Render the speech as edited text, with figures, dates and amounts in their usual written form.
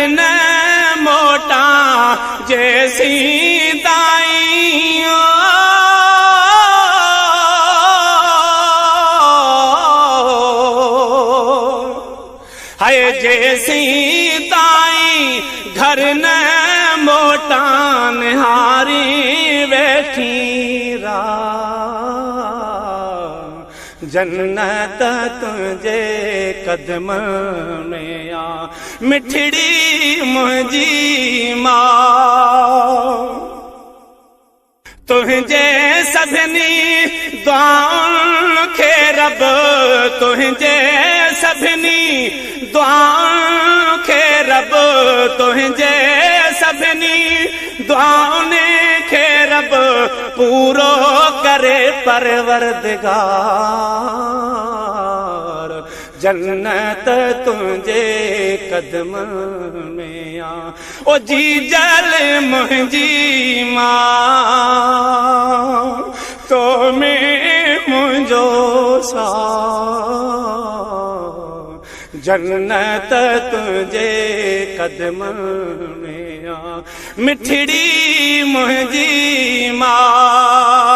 न मोटा जैसी दाइयों, हाय जैसी दाई घर न मोटा निहारी बैठी रा, जन्नत तुझे कदम में आ मिठड़ी मुंहिंजी मां। तुझे सभिनी दुआउनि खे रब, तुझे सभिनी दुआउनि खे रब, तुझे सभिनी दुआउनि खे रब पूरो करे परवरदिगार। जन्नत तुझे कदम में आ ओ जी जल मुंहिंजी मां, तो में मुंहिंजो सा। जन्नत तुझे कदम में आ, मिठड़ी मुंहिंजी मां।